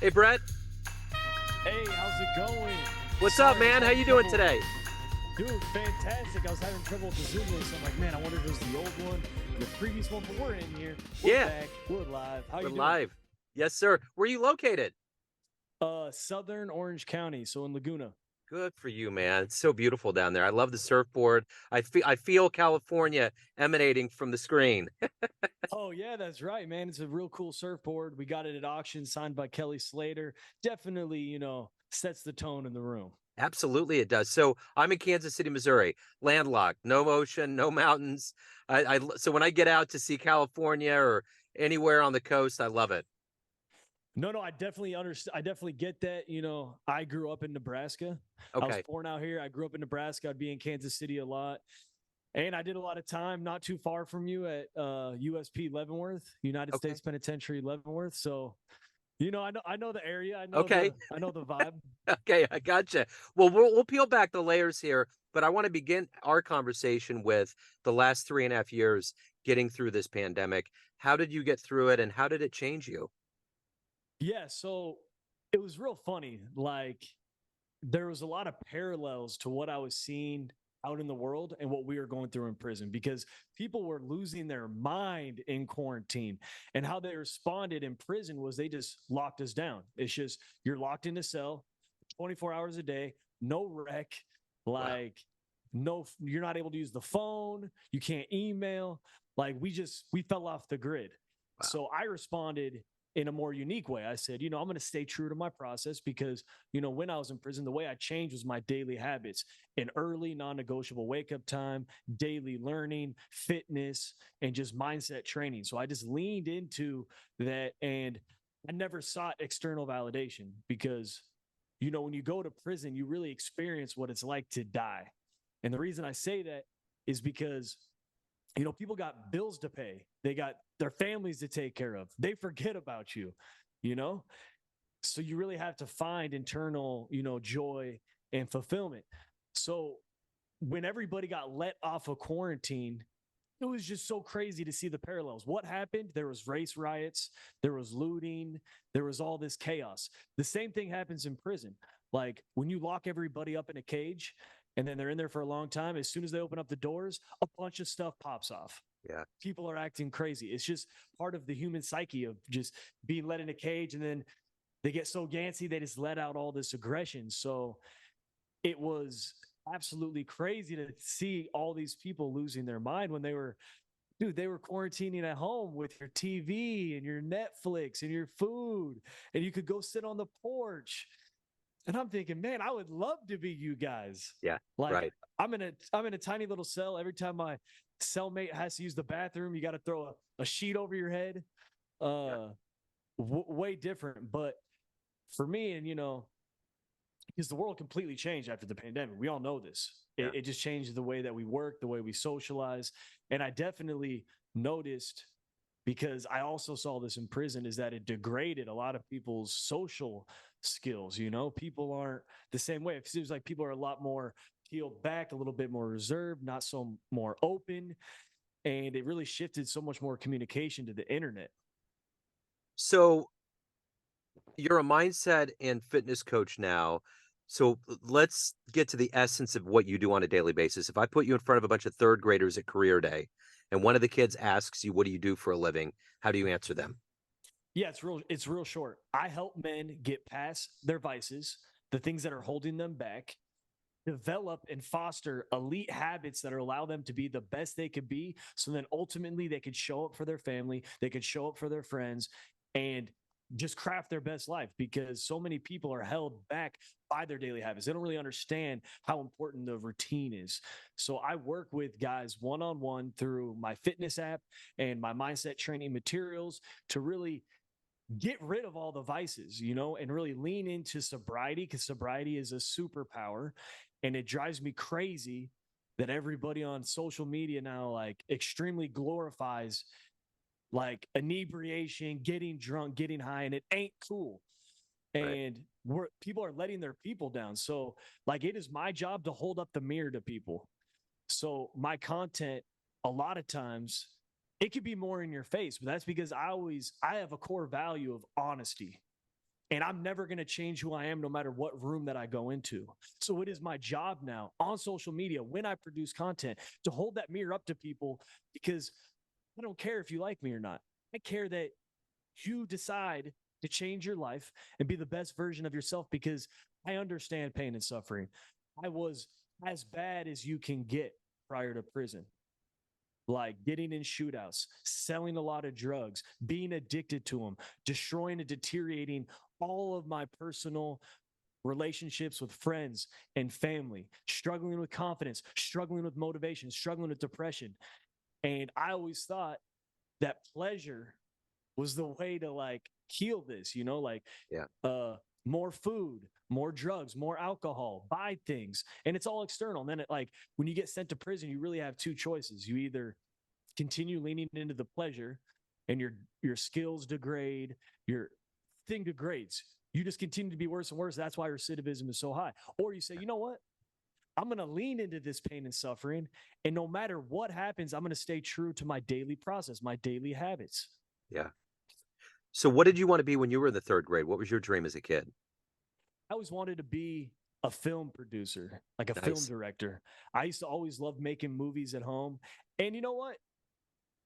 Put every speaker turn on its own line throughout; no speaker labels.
Hey, Brett.
Hey, how's it going?
What's up,
Sorry, I was
man? How
having
you doing
trouble.
today?
Dude, fantastic. I was having trouble with the Zoom link, so I'm like, man, I wonder if it was the old one, the previous one, but we're in here. We're
Yeah,
back. We're live. How
we're
you doing?
live. Yes, sir. Where are you located?
Southern Orange County, so in Laguna.
Good for you, man. It's so beautiful down there. I love the surfboard. I feel California emanating from the screen.
Oh, yeah, that's right, man. It's a real cool surfboard. We got it at auction, signed by Kelly Slater. Definitely, sets the tone in the room.
Absolutely, it does. So I'm in Kansas City, Missouri, landlocked, no ocean, no mountains. So when I get out to see California or anywhere on the coast, I love it.
No, no, I definitely understand. I definitely get that. I grew up in Nebraska. I was
Okay,
born out here. I grew up in Nebraska. I'd be in Kansas City a lot. And I did a lot of time not too far from you at USP Leavenworth, United
okay,
States Penitentiary Leavenworth. So, I know the area. I know
okay.
the vibe.
Okay, I gotcha. Well, we'll peel back the layers here, but I want to begin our conversation with the last 3.5 years getting through this pandemic. How did you get through it, and how did it change you?
Yeah, so it was real funny. Like there was a lot of parallels to what I was seeing out in the world and what we were going through in prison because people were losing their mind in quarantine, and how they responded in prison was they just locked us down. It's just you're locked in a cell 24 hours a day, no rec,
Wow,
like no, you're not able to use the phone, you can't email. Like we fell off the grid.
wow,
So I responded in a more unique way. I said, I'm going to stay true to my process because, when I was in prison, the way I changed was my daily habits: an early, non negotiable wake up time, daily learning, fitness, and just mindset training. So I just leaned into that, and I never sought external validation because, when you go to prison, you really experience what it's like to die. And the reason I say that is because people got bills to pay. They got their families to take care of. They forget about you, you know? So you really have to find internal, joy and fulfillment. So when everybody got let off of quarantine, it was just so crazy to see the parallels. What happened? There was race riots, there was looting, there was all this chaos. The same thing happens in prison. Like when you lock everybody up in a cage and then they're in there for a long time, as soon as they open up the doors, a bunch of stuff pops off.
yeah.
People are acting crazy. It's just part of the human psyche of just being let in a cage, and then they get so gansy they just let out all this aggression. So it was absolutely crazy to see all these people losing their mind when they were quarantining at home with your TV and your Netflix and your food, and you could go sit on the porch. And I'm thinking, man, I would love to be you guys.
Yeah,
Like
right.
I'm in a tiny little cell. Every time my cellmate has to use the bathroom, you got to throw a sheet over your head.
Yeah.
Uh, way different. But for me, and because the world completely changed after the pandemic. We all know this.
Yeah.
It just changed the way that we work, the way we socialize. And I definitely noticed, because I also saw this in prison, is that it degraded a lot of people's social skills. People aren't the same way. It seems like people are a lot more peeled back, a little bit more reserved, not so more open. And it really shifted so much more communication to the internet.
So you're a mindset and fitness coach now. So let's get to the essence of what you do on a daily basis. If I put you in front of a bunch of third graders at career day and one of the kids asks you, what do you do for a living? How do you answer them?
Yeah, it's real short. I help men get past their vices, the things that are holding them back, develop and foster elite habits that allow them to be the best they could be. So then ultimately they could show up for their family, they could show up for their friends, and just craft their best life, because so many people are held back by their daily habits. They don't really understand how important the routine is. So I work with guys one on one through my fitness app and my mindset training materials to really get rid of all the vices, and really lean into sobriety, because sobriety is a superpower. And it drives me crazy that everybody on social media now like extremely glorifies like inebriation, getting drunk, getting high, and it ain't cool.
Right.
And people are letting their people down. So like it is my job to hold up the mirror to people. So my content, a lot of times, it could be more in your face, but that's because I have a core value of honesty. and I'm never going to change who I am no matter what room that I go into. So it is my job now on social media when I produce content to hold that mirror up to people, because I don't care if you like me or not. I care that you decide to change your life and be the best version of yourself, because I understand pain and suffering. I was as bad as you can get prior to prison, like getting in shootouts, selling a lot of drugs, being addicted to them, destroying and deteriorating all of my personal relationships with friends and family, struggling with confidence, struggling with motivation, struggling with depression. And I always thought that pleasure was the way to like heal this, like
Yeah.
more food, more drugs, more alcohol, buy things, and it's all external. And then when you get sent to prison, you really have two choices. You either continue leaning into the pleasure and your skills degrade, your thing degrades. You just continue to be worse and worse. That's why recidivism is so high. Or you say, you know what? I'm going to lean into this pain and suffering. And no matter what happens, I'm going to stay true to my daily process, my daily habits.
Yeah. So what did you want to be when you were in the third grade? What was your dream as a kid?
I always wanted to be a film producer, like a film
Nice.
director. I used to always love making movies at home. And you know what?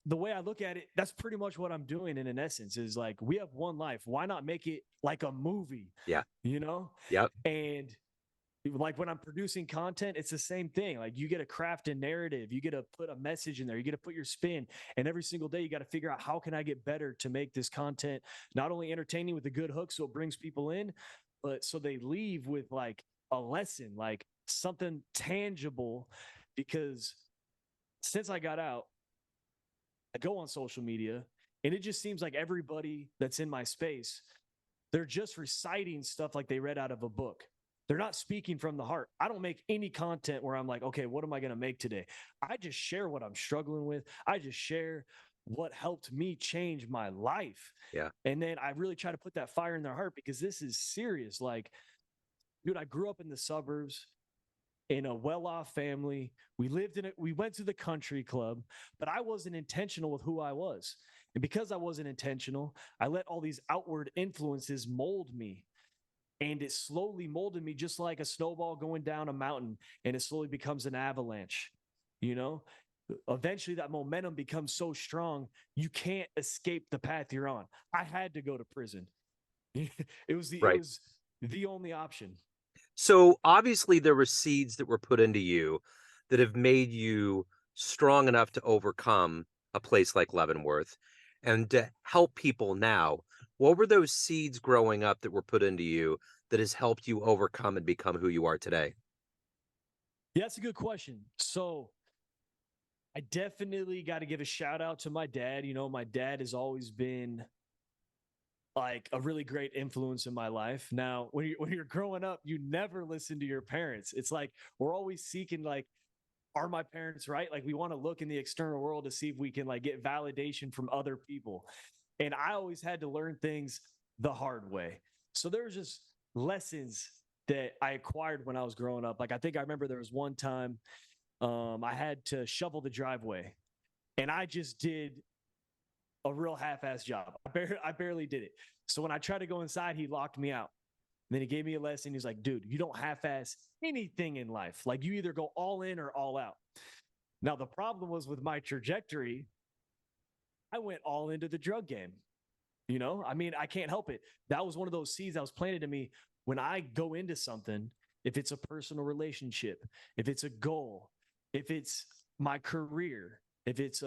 The way I look at it, that's pretty much what I'm doing in an essence, is like, we have one life. Why not make it like a movie,
Yeah.
you know?
Yep.
And like when I'm producing content, it's the same thing. Like you get to craft a narrative, you get to put a message in there, you get to put your spin. And every single day you got to figure out, how can I get better to make this content not only entertaining with a good hook so it brings people in, but so they leave with like a lesson, like something tangible. Because since I got out, I go on social media and it just seems like everybody that's in my space, they're just reciting stuff like they read out of a book. They're not speaking from the heart. I don't make any content where I'm like, okay, what am I going to make today? I just share what I'm struggling with. I just share what helped me change my life.
Yeah.
And then I really try to put that fire in their heart, because this is serious. Like, dude, I grew up in the suburbs in a well-off family. We lived in it. We went to the country club, but I wasn't intentional with who I was. And because I wasn't intentional, I let all these outward influences mold me. And it slowly molded me, just like a snowball going down a mountain, and it slowly becomes an avalanche. You know, eventually that momentum becomes so strong, you can't escape the path you're on. I had to go to prison. It
Right.
was the only option.
So obviously there were seeds that were put into you that have made you strong enough to overcome a place like Leavenworth and to help people now. What were those seeds growing up that were put into you that has helped you overcome and become who you are today?
Yeah, that's a good question. So I definitely got to give a shout out to my dad. My dad has always been like a really great influence in my life. Now, when you're growing up, you never listen to your parents. It's like we're always seeking, like, are my parents right? Like we want to look in the external world to see if we can like get validation from other people. And I always had to learn things the hard way. So there's just lessons that I acquired when I was growing up. Like I think I remember there was one time I had to shovel the driveway, and I just did a real half-ass job. I barely did it. So when I tried to go inside, he locked me out. And then he gave me a lesson. He's like, dude, you don't half-ass anything in life. Like you either go all in or all out. Now, the problem was with my trajectory, I went all into the drug game. I mean, I can't help it. That was one of those seeds that was planted in me. When I go into something, if it's a personal relationship, if it's a goal, if it's my career, if it's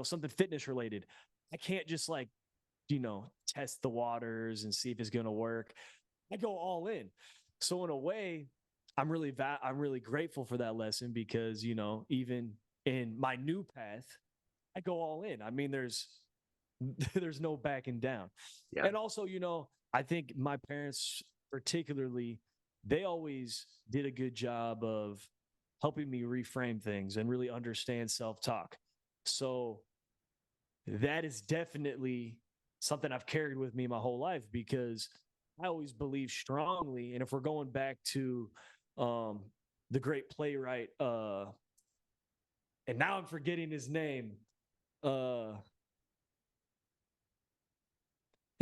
something fitness related, I can't just like, test the waters and see if it's going to work. I go all in. So in a way, I'm really grateful for that lesson, because, even in my new path, I go all in. I mean, there's no backing down.
Yeah.
And also, I think my parents particularly, they always did a good job of helping me reframe things and really understand self-talk. So that is definitely something I've carried with me my whole life, because I always believe strongly. And if we're going back to um, the great playwright, and now I'm forgetting his name. Uh,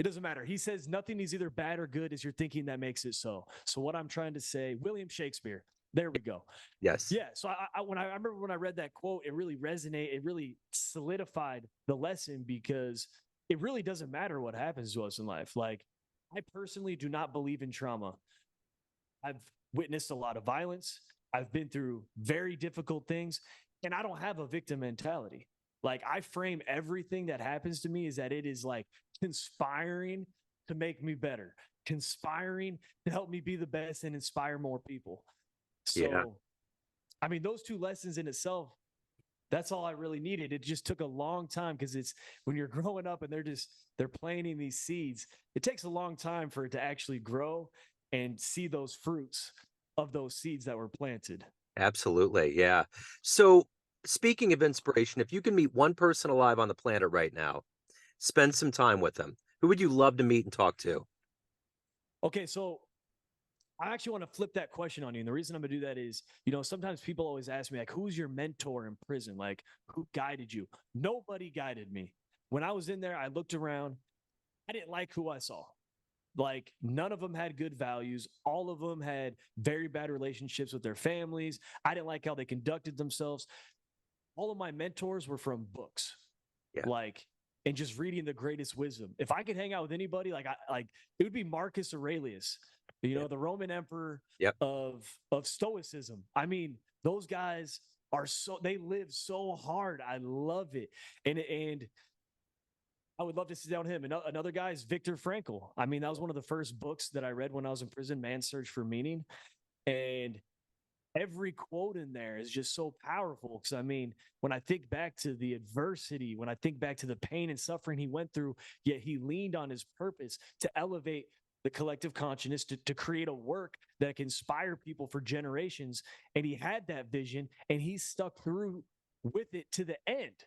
It doesn't matter. He says nothing is either bad or good as you're thinking that makes it so. So what I'm trying to say, William Shakespeare. There we go.
Yes.
Yeah. So I remember when I read that quote, it really resonated. It really solidified the lesson because it really doesn't matter what happens to us in life. Like, I personally do not believe in trauma. I've witnessed a lot of violence. I've been through very difficult things, and I don't have a victim mentality. Like, I frame everything that happens to me is that it is like conspiring to make me better, conspiring to help me be the best and inspire more people.
Yeah.
So, I mean, those two lessons in itself, that's all I really needed. It just took a long time because it's when you're growing up and they're planting these seeds, it takes a long time for it to actually grow and see those fruits of those seeds that were planted.
Absolutely. Yeah. So, speaking of inspiration, if you can meet one person alive on the planet right now, spend some time with them. Who would you love to meet and talk to?
Okay, so I actually want to flip that question on you. And the reason I'm going to do that is, sometimes people always ask me, like, who's your mentor in prison? Like, who guided you? Nobody guided me. When I was in there, I looked around. I didn't like who I saw. Like, none of them had good values. All of them had very bad relationships with their families. I didn't like how they conducted themselves. All of my mentors were from books,
Yeah.
like, and just reading the greatest wisdom. If I could hang out with anybody, like it would be Marcus Aurelius,
Yeah.
the Roman emperor
Yep.
of Stoicism. I mean, those guys they live so hard. I love it, and I would love to sit down with him. Another guy is Viktor Frankl. I mean, that was one of the first books that I read when I was in prison, Man's Search for Meaning. And every quote in there is just so powerful. Because, I mean, when I think back to the adversity, when I think back to the pain and suffering he went through, yet he leaned on his purpose to elevate the collective consciousness, to create a work that can inspire people for generations. And he had that vision and he stuck through with it to the end.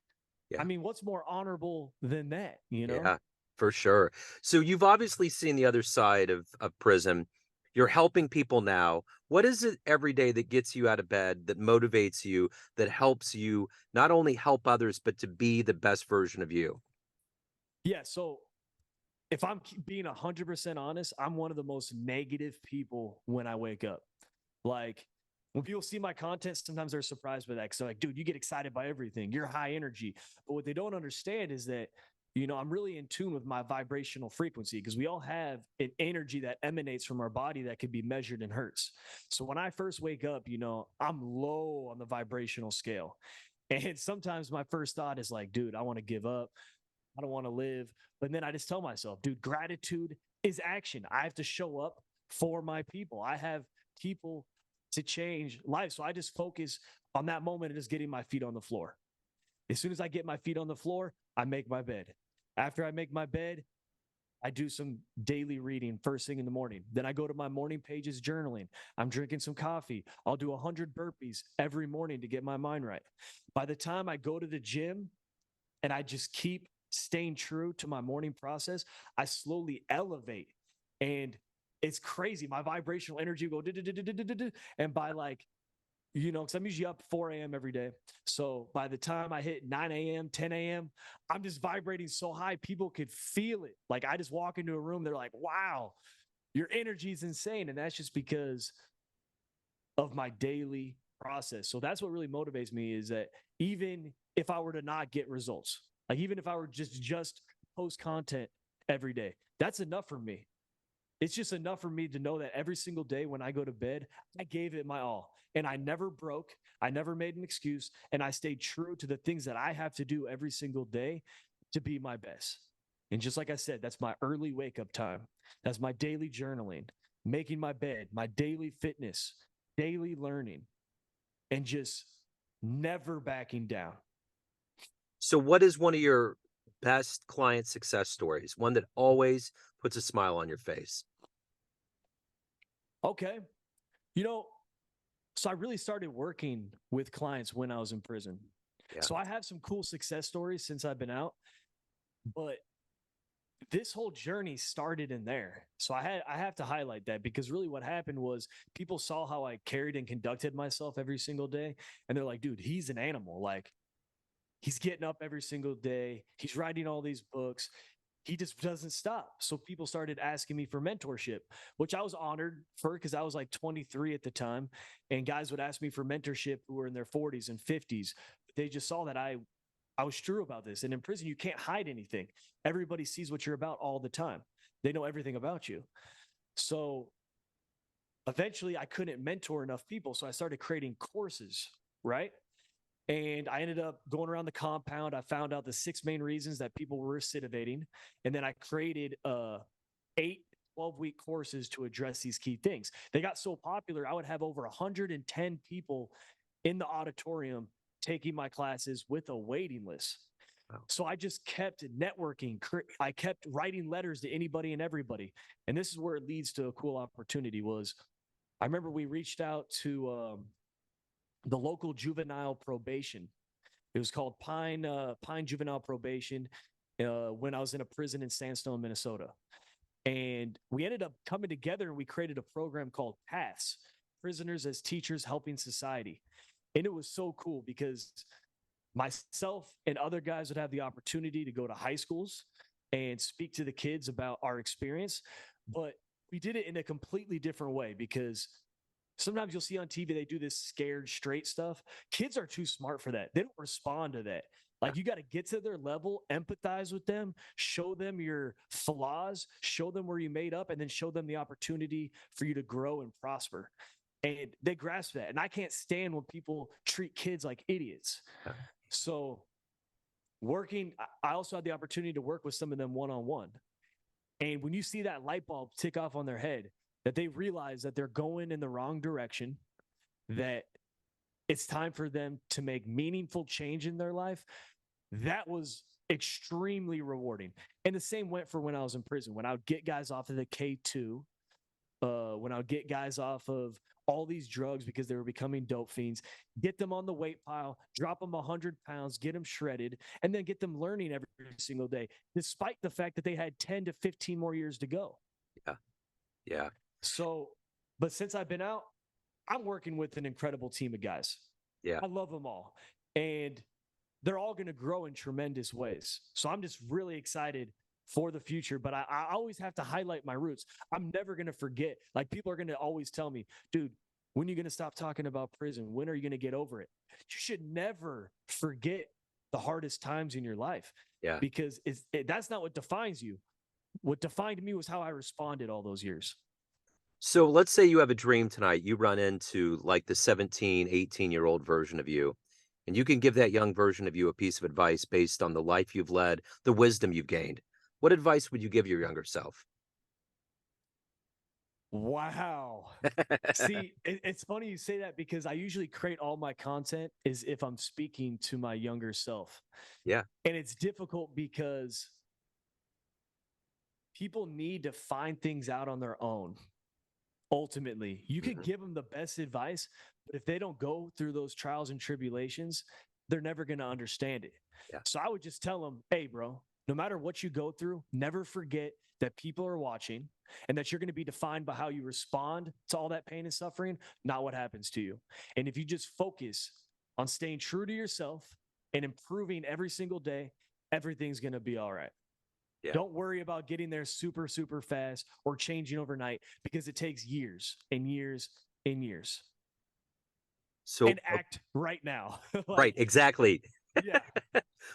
I
Yeah.
mean, what's more honorable than that, you know?
Yeah, for sure. So you've obviously seen the other side of prison. You're helping people now. What is it every day that gets you out of bed, that motivates you, that helps you not only help others, but to be the best version of you?
Yeah. So if I'm being 100% honest, I'm one of the most negative people when I wake up. Like, when people see my content, sometimes they're surprised by that. Cause they're like, dude, you get excited by everything. You're high energy. But what they don't understand is that, I'm really in tune with my vibrational frequency because we all have an energy that emanates from our body that can be measured in hertz. So when I first wake up, I'm low on the vibrational scale. And sometimes my first thought is like, dude, I want to give up. I don't want to live. But then I just tell myself, dude, gratitude is action. I have to show up for my people. I have people to change life. So I just focus on that moment and just getting my feet on the floor. As soon as I get my feet on the floor, I make my bed. After I make my bed, I do some daily reading first thing in the morning. Then I go to my morning pages journaling. I'm drinking some coffee. I'll do 100 burpees every morning to get my mind right. By the time I go to the gym and I just keep staying true to my morning process, I slowly elevate. And it's crazy. My vibrational energy will go, and by like, because I'm usually up 4 a.m. every day. So by the time I hit 9 a.m., 10 a.m., I'm just vibrating so high, people could feel it. Like, I just walk into a room, they're like, wow, your energy is insane. And that's just because of my daily process. So that's what really motivates me, is that even if I were to not get results, like even if I were just post content every day, that's enough for me. It's just enough for me to know that every single day when I go to bed, I gave it my all and I never broke. I never made an excuse, and I stayed true to the things that I have to do every single day to be my best. And just like I said, that's my early wake up time. That's my daily journaling, making my bed, my daily fitness, daily learning, and just never backing down.
So what is one of your best client success stories? One that always puts a smile on your face?
Okay. You know, so I really started working with clients when I was in prison.
Yeah.
So I have some cool success stories since I've been out, but this whole journey started in there. So I have to highlight that because really what happened was people saw how I carried and conducted myself every single day, and they're like, dude, he's an animal. Like, he's getting up every single day. He's writing all these books. he just doesn't stop. So people started asking me for mentorship, which I was honored for because I was like 23 at the time. And guys would ask me for mentorship who were in their 40s and 50s. They just saw that I was true about this. And in prison, you can't hide anything. Everybody sees what you're about all the time. They know everything about you. So eventually I couldn't mentor enough people. So I started creating courses, right? And I ended up going around the compound. I found out the 6 main reasons that people were recidivating. And then I created 8 12-week courses to address these key things. They got so popular, I would have over 110 people in the auditorium taking my classes with a waiting list.
Wow.
So I just kept networking. I kept writing letters to anybody and everybody. And this is where it leads to a cool opportunity was I remember we reached out to the local juvenile probation. It was called Pine Juvenile Probation when I was in a prison in Sandstone, Minnesota. And we ended up coming together and we created a program called Paths, Prisoners as Teachers Helping Society. And it was so cool because myself and other guys would have the opportunity to go to high schools and speak to the kids about our experience. But we did it in a completely different way because sometimes you'll see on TV they do this scared straight stuff. Kids are too smart for that. They don't respond to that.
Yeah.
Like you got to get to their level, empathize with them, show them your flaws, show them where you made up, and then show them the opportunity for you to grow and prosper. And they grasp that. And I can't stand when people treat kids like idiots.
Yeah.
So I also had the opportunity to work with some of them one-on-one. And when you see that light bulb tick off on their head, that they realize that they're going in the wrong direction, that it's time for them to make meaningful change in their life, that was extremely rewarding. And the same went for when I was in prison. When I would get guys off of the K2, when I would get guys off of all these drugs because they were becoming dope fiends, get them on the weight pile, drop them 100 pounds, get them shredded, and then get them learning every single day, despite the fact that they had 10 to 15 more years to go.
Yeah. Yeah.
So, but since I've been out, I'm working with an incredible team of guys.
Yeah.
I love them all. And they're all going to grow in tremendous ways. So I'm just really excited for the future, but I always have to highlight my roots. I'm never going to forget. Like people are going to always tell me, dude, when are you going to stop talking about prison? When are you going to get over it? You should never forget the hardest times in your life
Yeah.
because that's not what defines you. What defined me was how I responded all those years.
So let's say you have a dream tonight. You run into like the 17, 18-year-old version of you, and you can give that young version of you a piece of advice based on the life you've led, the wisdom you've gained. What advice would you give your younger self?
Wow. See, it's funny you say that because I usually create all my content as if I'm speaking to my younger self.
Yeah.
And it's difficult because people need to find things out on their own. Ultimately, you could
Mhm.
give them the best advice, but if they don't go through those trials and tribulations, they're never going to understand it.
Yeah.
So I would just tell them, hey, bro, no matter what you go through, never forget that people are watching and that you're going to be defined by how you respond to all that pain and suffering, not what happens to you. And if you just focus on staying true to yourself and improving every single day, everything's going to be all right.
Yeah.
Don't worry about getting there super, super fast or changing overnight because it takes years and years and years.
So,
And act right now.
right,
Like,
exactly.
yeah.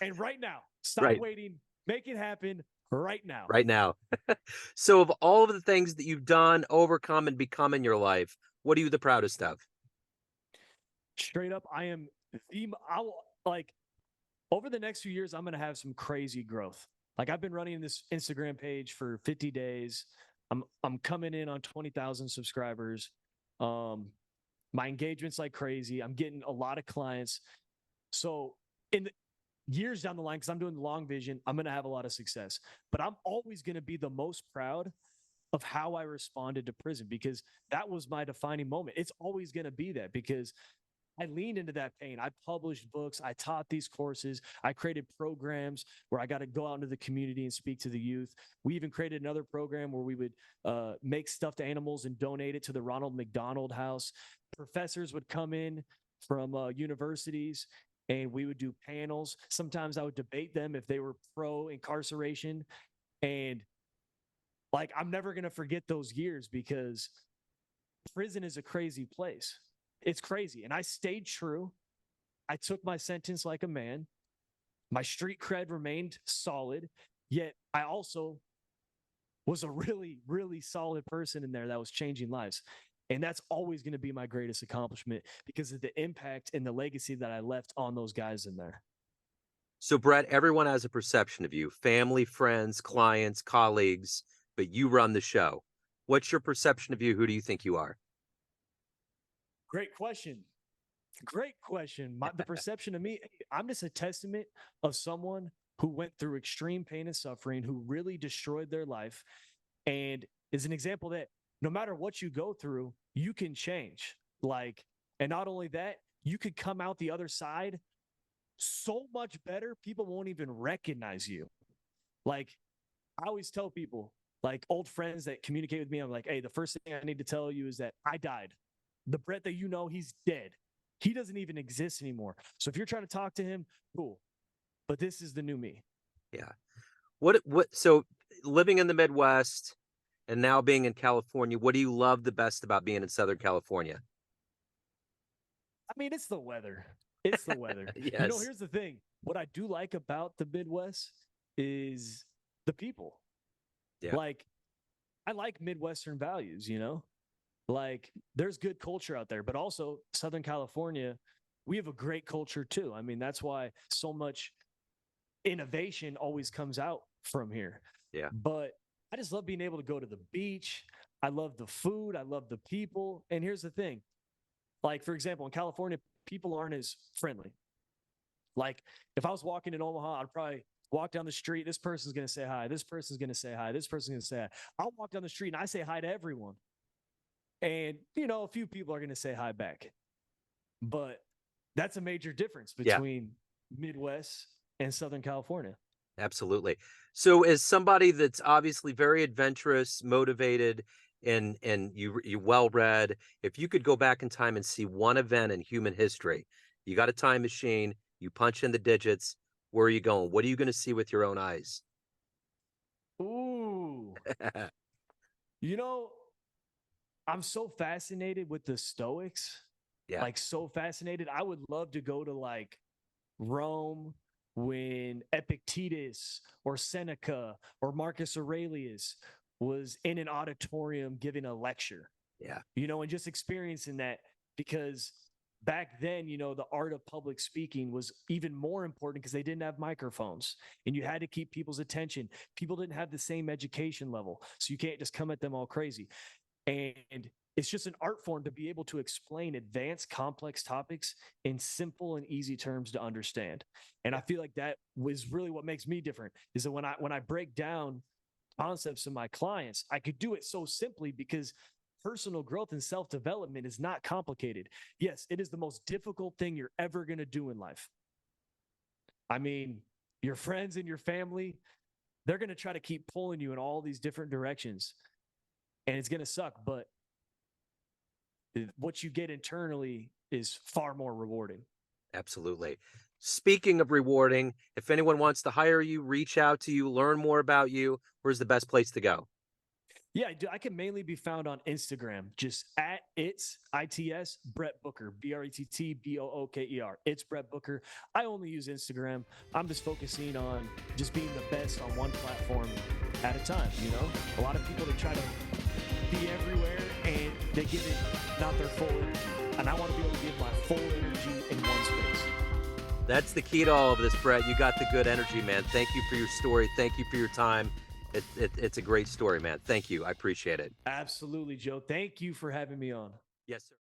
And right now, stop
Right,
waiting, make it happen right now.
right now. So, of all of the things that you've done, overcome, and become in your life, what are you the proudest of?
Straight up, I'll like over the next few years, I'm going to have some crazy growth. Like I've been running this Instagram page for 50 days. I'm coming in on 20,000 subscribers. Um, my engagement's like crazy. I'm getting a lot of clients. So in the years down the line, because I'm doing the long vision, I'm going to have a lot of success. But I'm always going to be the most proud of how I responded to prison because that was my defining moment. It's always going to be that because I leaned into that pain. I published books. I taught these courses. I created programs where I got to go out into the community and speak to the youth. We even created another program where we would make stuffed animals and donate it to the Ronald McDonald House. Professors would come in from universities and we would do panels. Sometimes I would debate them if they were pro incarceration. And like, I'm never going to forget those years because prison is a crazy place. It's crazy. And I stayed true. I took my sentence like a man. My street cred remained solid. Yet I also was a really, really solid person in there that was changing lives. And that's always going to be my greatest accomplishment because of the impact and the legacy that I left on those guys in there.
So, Brett, everyone has a perception of you, family, friends, clients, colleagues, but you run the show. What's your perception of you? Who do you think you are?
Great question. Great question. The perception of me, I'm just a testament of someone who went through extreme pain and suffering, who really destroyed their life, and is an example that no matter what you go through, you can change. Like, and not only that, you could come out the other side so much better, people won't even recognize you. Like, I always tell people, like old friends that communicate with me, I'm like, hey, the first thing I need to tell you is that I died. The Brett that you know, he's dead. He doesn't even exist anymore. So if you're trying to talk to him, cool. But this is the new me.
Yeah. So living in the Midwest and now being in California, what do you love the best about being in Southern California?
I mean, it's the weather. It's the weather.
Yes.
Here's the thing. What I do like about the Midwest is the people.
Yeah.
Like, I like Midwestern values. Like, there's good culture out there, but also Southern California, we have a great culture too. I mean, that's why so much innovation always comes out from here.
Yeah.
But I just love being able to go to the beach. I love the food. I love the people. And here's the thing. Like, for example, in California, people aren't as friendly. Like, if I was walking in Omaha, I'd probably walk down the street. This person's going to say hi. This person's going to say hi. This person's going to say hi. I'll walk down the street and I say hi to everyone. And, a few people are going to say hi back. But that's a major difference
Yeah.
between Midwest and Southern California.
Absolutely. So as somebody that's obviously very adventurous, motivated, and you well read, if you could go back in time and see one event in human history, you got a time machine, you punch in the digits, where are you going? What are you going to see with your own eyes?
Ooh. You know, I'm so fascinated with the Stoics.
Yeah.
Like, so fascinated. I would love to go to like Rome when Epictetus or Seneca or Marcus Aurelius was in an auditorium giving a lecture,
Yeah.
and just experiencing that because back then, the art of public speaking was even more important because they didn't have microphones and you had to keep people's attention. People didn't have the same education level. So you can't just come at them all crazy. And it's just an art form to be able to explain advanced, complex topics in simple and easy terms to understand. And I feel like that was really what makes me different is that when I break down concepts to my clients, I could do it so simply because personal growth and self-development is not complicated. Yes, it is the most difficult thing you're ever going to do in life. I mean, your friends and your family, they're going to try to keep pulling you in all these different directions. And it's going to suck, but what you get internally is far more rewarding.
Absolutely. Speaking of rewarding, if anyone wants to hire you, reach out to you, learn more about you, where's the best place to go?
Yeah, I can mainly be found on Instagram, just at ITS Brett Booker, BrettBooker. It's Brett Booker. I only use Instagram. I'm just focusing on just being the best on one platform at a time. A lot of people, they try to be everywhere and they give it not their full energy. And I want to be able to give my full energy in one space.
That's the key to all of this, Brett. You got the good energy, man. Thank you for your story. Thank you for your time. It's a great story, man. Thank you. I appreciate it.
Absolutely, Joe. Thank you for having me on.
Yes, sir.